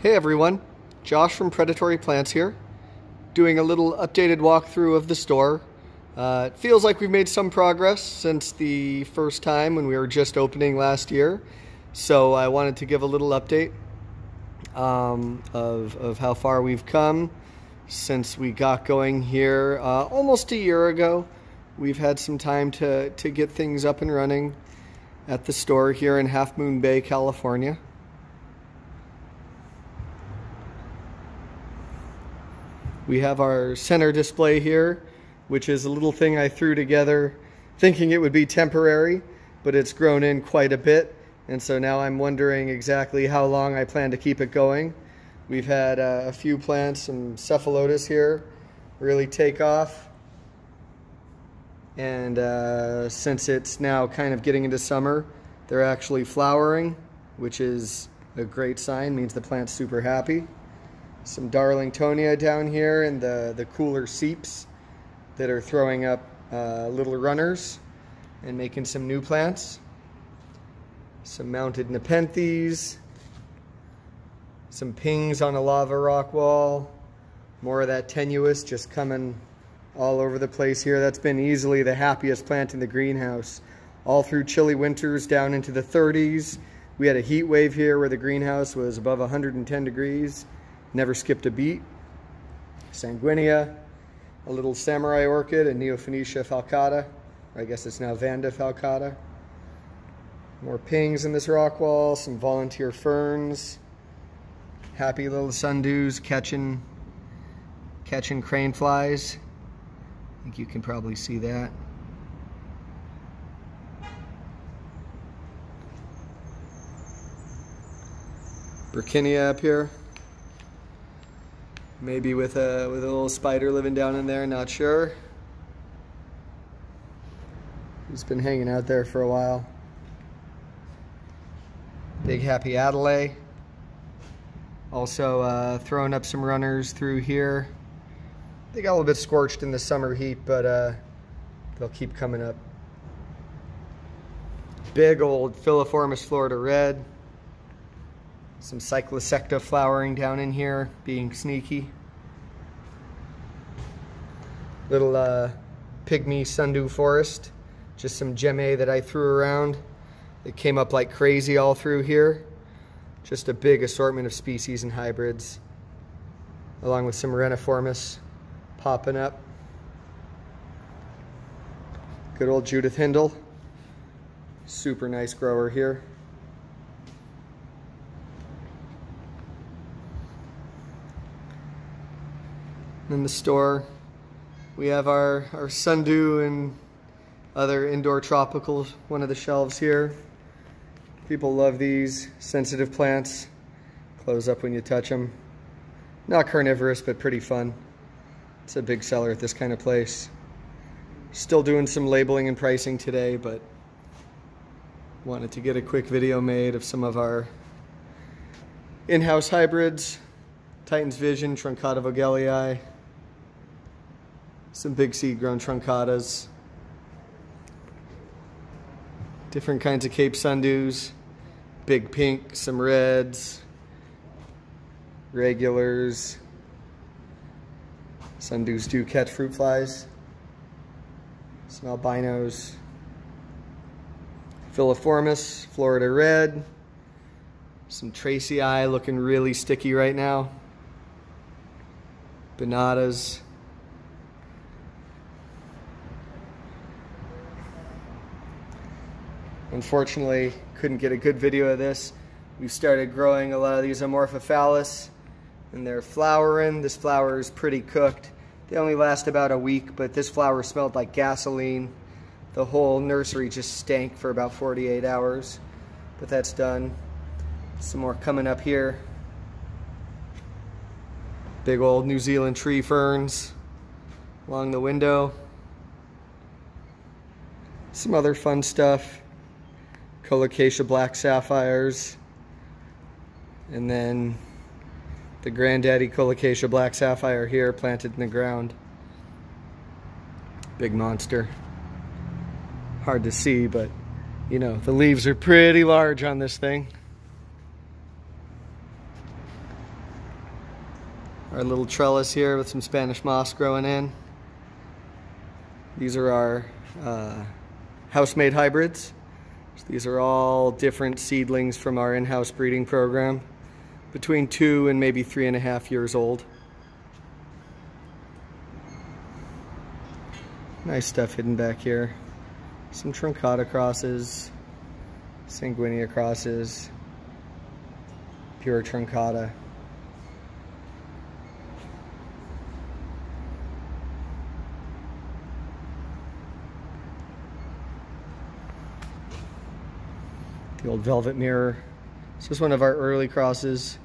Hey everyone, Josh from Predatory Plants here, doing a little updated walkthrough of the store. It feels like we've made some progress since the first time when we were just opening last year, so I wanted to give a little update of how far we've come since we got going here almost a year ago. We've had some time to get things up and running at the store here in Half Moon Bay, California. We have our center display here, which is a little thing I threw together thinking it would be temporary, but it's grown in quite a bit, and so now I'm wondering exactly how long I plan to keep it going. We've had a few plants, some cephalotus here, really take off, and since it's now kind of getting into summer, they're actually flowering, which is a great sign, means the plant's super happy. Some Darlingtonia down here and the cooler seeps that are throwing up little runners and making some new plants. Some mounted nepenthes, some pings on a lava rock wall, more of that tenuous just coming all over the place here. That's been easily the happiest plant in the greenhouse. All through chilly winters down into the 30s. We had a heat wave here where the greenhouse was above 110 degrees. Never skipped a beat. Sanguinea, a little samurai orchid, and Neophonetia falcata. I guess it's now Vanda falcata. More pings in this rock wall, some volunteer ferns. Happy little sundews catching crane flies. I think you can probably see that. Burkinia up here. Maybe with a little spider living down in there, not sure. He's been hanging out there for a while. Big happy Adelaide. Also throwing up some runners through here. They got a little bit scorched in the summer heat, but they'll keep coming up. Big old Filiformis Florida red. Some Cyclosecta flowering down in here, being sneaky. Little pygmy sundew forest. Just some gemme that I threw around. It came up like crazy all through here. Just a big assortment of species and hybrids. Along with some reniformis popping up. Good old Judith Hindle. Super nice grower here. In the store, we have our sundew and other indoor tropicals, one of the shelves here. People love these sensitive plants. Close up when you touch them. Not carnivorous, but pretty fun. It's a big seller at this kind of place. Still doing some labeling and pricing today, but wanted to get a quick video made of some of our in-house hybrids. Titan's Vision, Truncata Vogelii. Some big seed-grown truncatas. Different kinds of Cape sundews. Big pink, some reds. Regulars. Sundews do catch fruit flies. Some albinos. Filiformis, Florida red. Some Tracii looking really sticky right now. Bonatas. Unfortunately, couldn't get a good video of this. We've started growing a lot of these Amorphophallus, and they're flowering. This flower is pretty cooked. They only last about a week, but this flower smelled like gasoline. The whole nursery just stank for about 48 hours, but that's done. Some more coming up here. Big old New Zealand tree ferns along the window. Some other fun stuff. Colocasia black sapphires. And then the granddaddy Colocasia black sapphire here planted in the ground. Big monster. Hard to see, but you know, the leaves are pretty large on this thing. Our little trellis here with some Spanish moss growing in. These are our Housemade hybrids. So these are all different seedlings from our in-house breeding program, between 2 and maybe 3.5 years old. Nice stuff hidden back here. Some truncata crosses, sanguinea crosses, pure truncata. The old velvet mirror. This is one of our early crosses.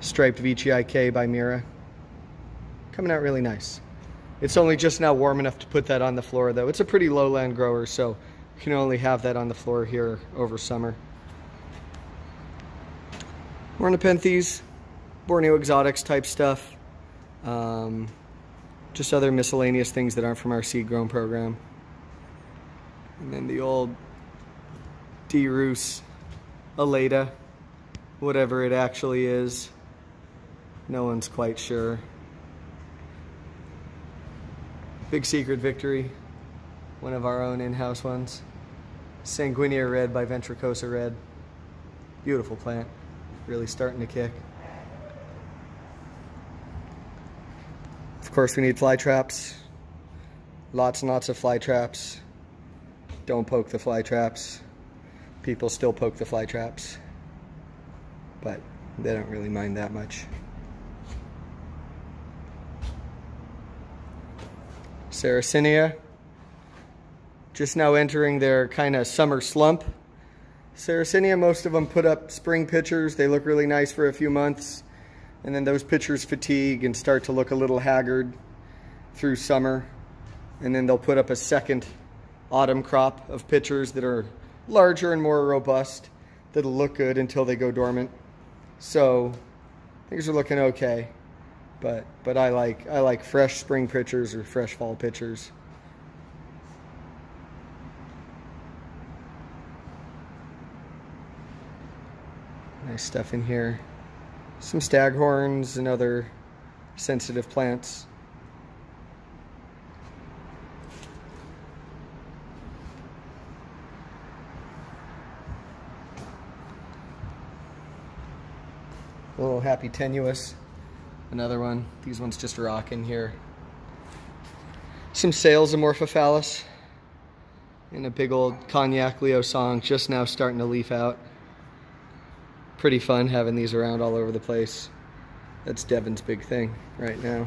Striped VGIK by Mira. Coming out really nice. It's only just now warm enough to put that on the floor though. It's a pretty lowland grower, so you can only have that on the floor here over summer. Ornithopenthes, Borneo exotics type stuff. Just other miscellaneous things that aren't from our seed grown program. And then the old D-Rus Aleda, whatever it actually is. No one's quite sure. Big Secret Victory, one of our own in-house ones. Sanguinea Red by Ventricosa Red. Beautiful plant, really starting to kick. Of course we need fly traps. Lots and lots of fly traps. Don't poke the fly traps. People still poke the fly traps, but they don't really mind that much. Sarracenia, just now entering their kind of summer slump. Sarracenia, most of them put up spring pictures. They look really nice for a few months, and then those pictures fatigue and start to look a little haggard through summer, and then they'll put up a second autumn crop of pictures that are larger and more robust, that'll look good until they go dormant. So things are looking okay, but I like fresh spring pictures or fresh fall pictures. Nice stuff in here. Some staghorns and other sensitive plants. A little happy tenuous, another one. These ones just rocking here. Some sales Amorphophallus, and a big old cognac Leo song just now starting to leaf out. Pretty fun having these around all over the place. That's Devin's big thing right now.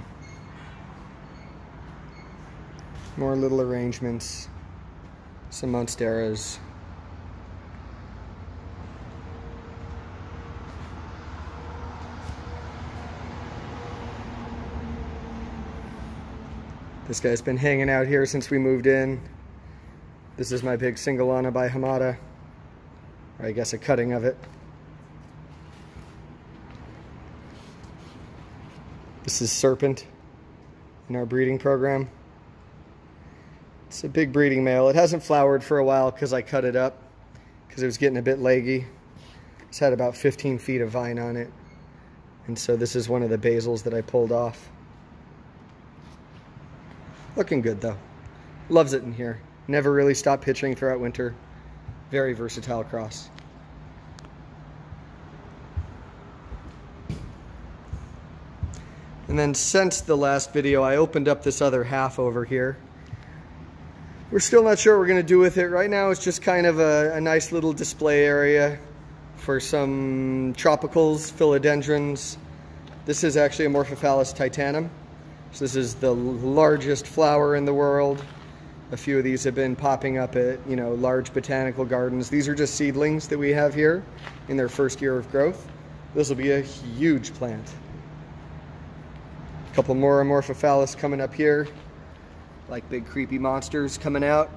More little arrangements, some monsteras. This guy's been hanging out here since we moved in. This is my big Singolana by Hamada, or I guess a cutting of it. This is Serpent in our breeding program. It's a big breeding male. It hasn't flowered for a while because I cut it up because it was getting a bit leggy. It's had about 15 feet of vine on it. And so this is one of the basils that I pulled off. Looking good though. Loves it in here. Never really stopped pitching throughout winter. Very versatile cross. And then since the last video, I opened up this other half over here. We're still not sure what we're going to do with it. Right now it's just kind of a nice little display area for some tropicals, philodendrons. This is actually Amorphophallus titanum. So this is the largest flower in the world. A few of these have been popping up at, large botanical gardens. These are just seedlings that we have here in their first year of growth. This will be a huge plant. A couple more Amorphophallus coming up here, like big creepy monsters coming out.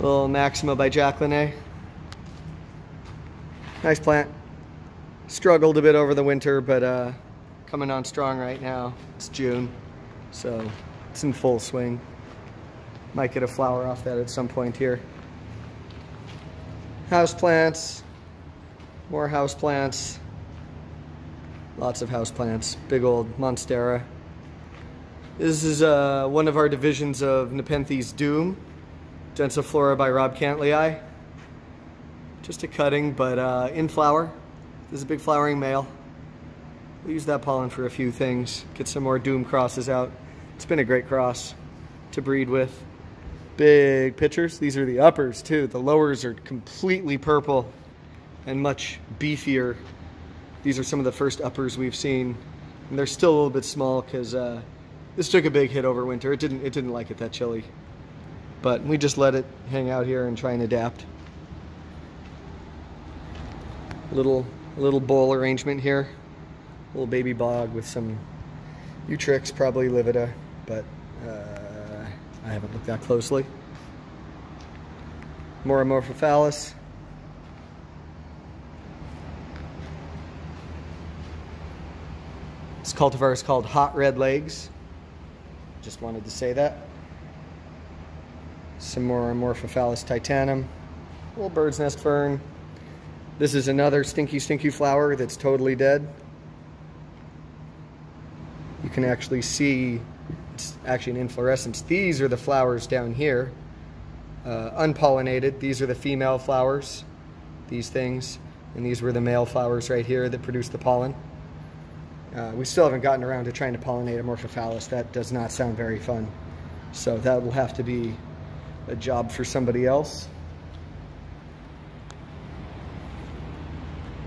Little Maxima by Jacqueline. Nice plant. Struggled a bit over the winter, but coming on strong right now. It's June, so it's in full swing. Might get a flower off that at some point here. Houseplants, more houseplants, lots of houseplants, big old Monstera. This is one of our divisions of Nepenthes Doom, Flora by Rob Cantley. Just a cutting, but in flower. This is a big flowering male. We'll use that pollen for a few things, get some more Doom crosses out. It's been a great cross to breed with. Big pitchers. These are the uppers too. The lowers are completely purple and much beefier. These are some of the first uppers we've seen, and they're still a little bit small because this took a big hit over winter. It didn't like it that chilly, but we just let it hang out here and try and adapt. A little bowl arrangement here. A little baby bog with some Utrix, probably livida, but I haven't looked that closely. More Amorphophallus. This cultivar is called Hot Red Legs. Just wanted to say that. Some more Amorphophallus titanum. Little bird's nest fern. This is another stinky flower that's totally dead. You can actually see it's actually an inflorescence. These are the flowers down here, unpollinated. These are the female flowers, these things, and these were the male flowers right here that produce the pollen. We still haven't gotten around to trying to pollinate Amorphophallus. That does not sound very fun. So that will have to be a job for somebody else.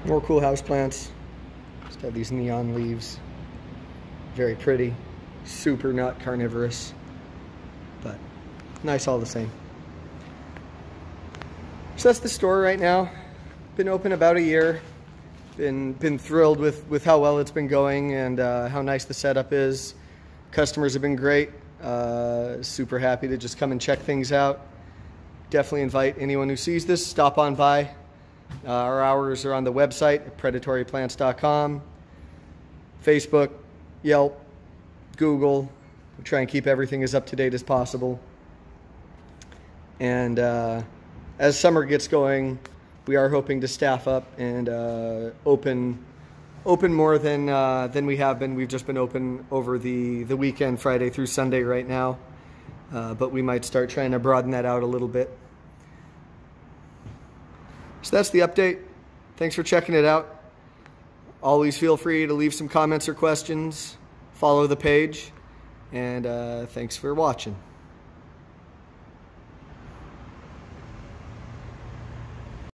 More cool houseplants. Just have these neon leaves. Very pretty. Super not carnivorous, but nice all the same. So that's the store right now. Been open about a year. Been thrilled with how well it's been going and how nice the setup is. Customers have been great. Super happy to just come and check things out. Definitely invite anyone who sees this, stop on by. Our hours are on the website at predatoryplants.com, Facebook, Yelp, Google. We try and keep everything as up to date as possible. And as summer gets going, we are hoping to staff up and open more than we have been. We've just been open over the weekend, Friday through Sunday right now, but we might start trying to broaden that out a little bit. So that's the update. Thanks for checking it out. Always feel free to leave some comments or questions. Follow the page, and thanks for watching.